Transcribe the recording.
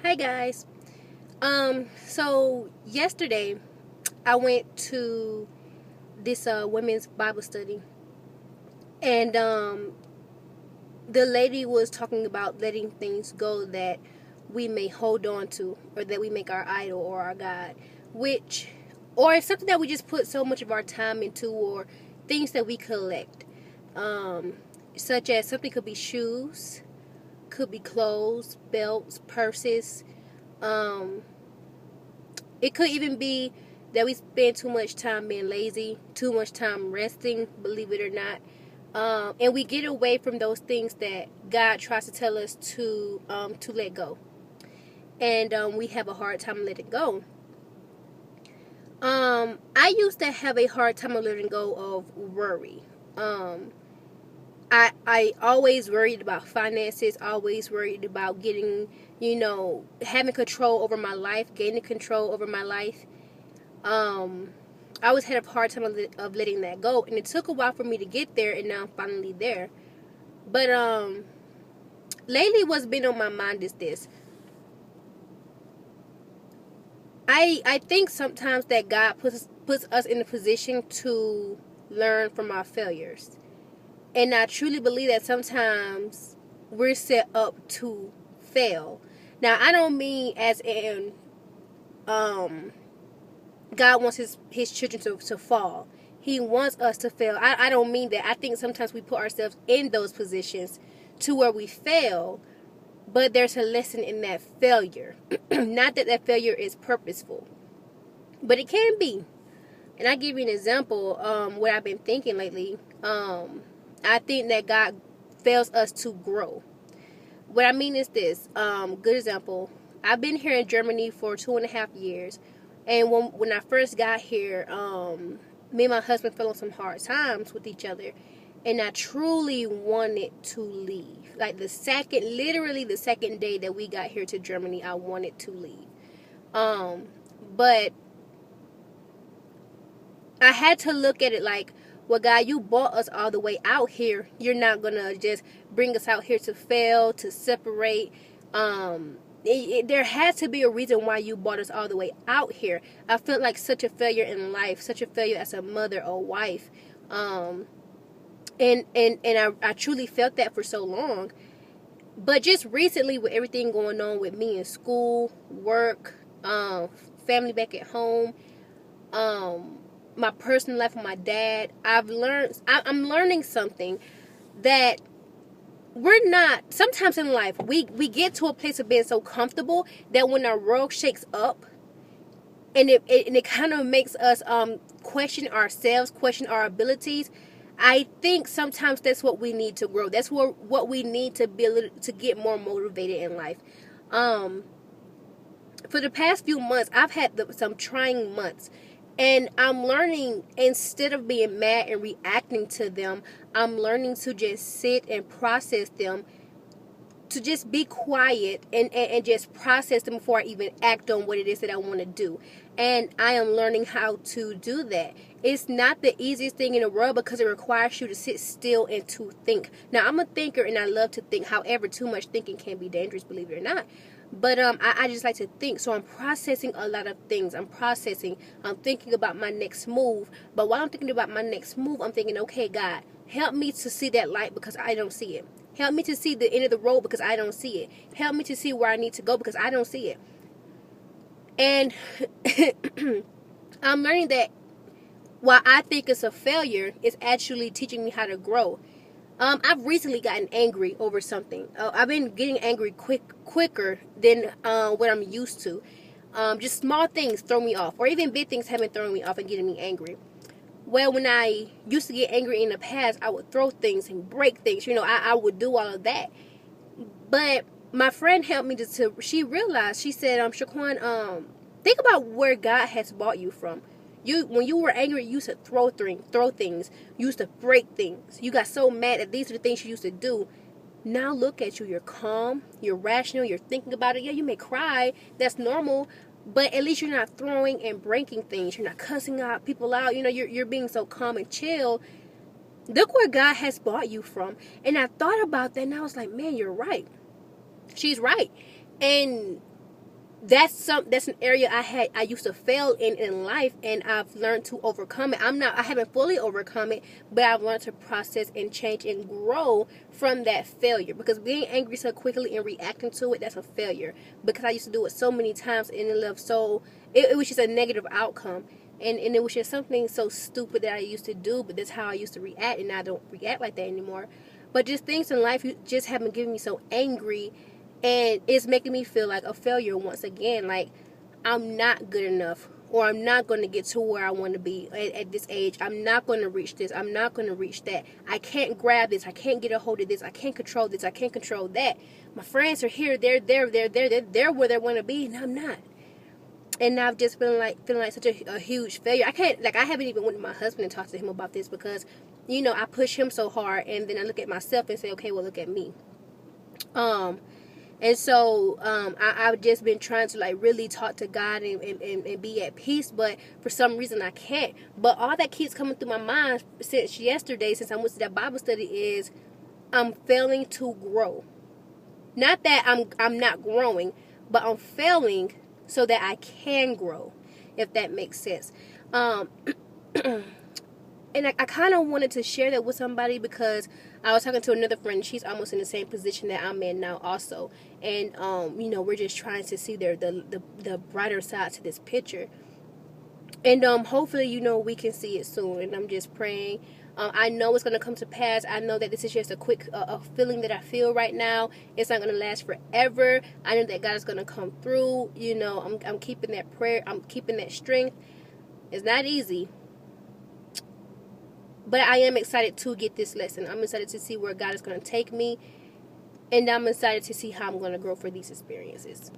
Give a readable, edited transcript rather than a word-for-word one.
Hi guys. So yesterday I went to this women's Bible study, and the lady was talking about letting things go that we may hold on to, or that we make our idol or our God, which, or it's something that we just put so much of our time into, or things that we collect, um, such as something could be shoes, could be clothes, belts, purses. Um, It could even be that we spend too much time being lazy, too much time resting, believe it or not. And we get away from those things that God tries to tell us to let go. And we have a hard time letting go. I used to have a hard time letting go of worry. Um, I always worried about finances, always worried about getting, having control over my life, gaining control over my life. um I always had a hard time of letting that go, and it took a while for me to get there, and now I'm finally there. But lately, what's been on my mind is this. I think sometimes that God puts us in a position to learn from our failures, and I truly believe that sometimes we're set up to fail. Now, I don't mean as in um God wants his children to fall. He wants us to fail. I don't mean that. I think sometimes we put ourselves in those positions to where we fail, but there's a lesson in that failure. Not that that failure is purposeful, but it can be. And I give you an example. What I've been thinking lately. I think that God fails us to grow. What I mean is this. Good example. I've been here in Germany for 2.5 years, and when I first got here, me and my husband fell on some hard times with each other, and I truly wanted to leave. Like literally the second day that we got here to Germany, I wanted to leave. Um, but I had to look at it like, well, God, you brought us all the way out here. You're not gonna just bring us out here to fail, to separate. There has to be a reason why you brought us all the way out here. I felt like such a failure in life, such a failure as a mother or wife, um, and I truly felt that for so long. But just recently, with everything going on with me in school, work, family back at home, um, my personal life with my dad, I'm learning something that we're not. Sometimes in life, we get to a place of being so comfortable that when our world shakes up, and it kind of makes us question ourselves, question our abilities. I think sometimes that's what we need to grow. That's what we need to be to get more motivated in life. Um, for the past few months, I've had some trying months. And I'm learning, instead of being mad and reacting to them, I'm learning to just sit and process them, to just be quiet and just process them before I even act on what it is that I want to do. And I am learning how to do that. It's not the easiest thing in the world because it requires you to sit still and to think. Now, I'm a thinker and I love to think. However, too much thinking can be dangerous, believe it or not. But I just like to think. So I'm processing a lot of things. I'm thinking about my next move. But while I'm thinking about my next move, I'm thinking, okay, God, help me to see that light because I don't see it. Help me to see the end of the road because I don't see it. Help me to see where I need to go because I don't see it. And I'm learning that while I think it's a failure, it's actually teaching me how to grow. I've recently gotten angry over something. I've been getting angry quicker than what I'm used to. Just small things throw me off, or even big things have been throwing me off and getting me angry. Well, when I used to get angry in the past, I would throw things and break things. I would do all of that. But my friend helped me she realized, she said, Shaquan, think about where God has brought you from. When you were angry, you used to throw things. You used to break things. You got so mad that these are the things you used to do. Now look at you. You're calm. You're rational. You're thinking about it. Yeah, you may cry. That's normal. But at least you're not throwing and breaking things. You're not cussing out people out. You're being so calm and chill. Look where God has brought you from. And I thought about that, and I was like, man, you're right. She's right. And that's an area I used to fail in life, and I've learned to overcome it. I haven't fully overcome it, but I've learned to process and change and grow from that failure. Because being angry so quickly and reacting to it, that's a failure. Because I used to do it so many times, and it was just a negative outcome. And it was just something so stupid that I used to do, but that's how I used to react, and I don't react like that anymore. But just things in life just have been getting me so angry, and it's making me feel like a failure once again. Like, I'm not good enough, or I'm not going to get to where I want to be at this age. I'm not going to reach this. I'm not going to reach that. I can't grab this. I can't get a hold of this. I can't control this. I can't control that. My friends are here. They're where they want to be, and I'm not. And I've just been feeling like such a huge failure. I haven't even went to my husband and talked to him about this, because, I push him so hard, and then I look at myself and say, okay, well, look at me. And so I've just been trying to really talk to God and be at peace, but for some reason I can't. But all that keeps coming through my mind since yesterday, since I went to that Bible study, is I'm failing to grow. Not that I'm not growing, but I'm failing so that I can grow, if that makes sense. And I kind of wanted to share that with somebody, because I was talking to another friend. She's almost in the same position that I'm in now also. And, we're just trying to see the brighter side to this picture. And hopefully, we can see it soon. And I'm just praying. I know it's going to come to pass. I know that this is just a quick a feeling that I feel right now. It's not going to last forever. I know that God is going to come through. I'm keeping that prayer. I'm keeping that strength. It's not easy. But I am excited to get this lesson. I'm excited to see where God is going to take me. And I'm excited to see how I'm going to grow for these experiences.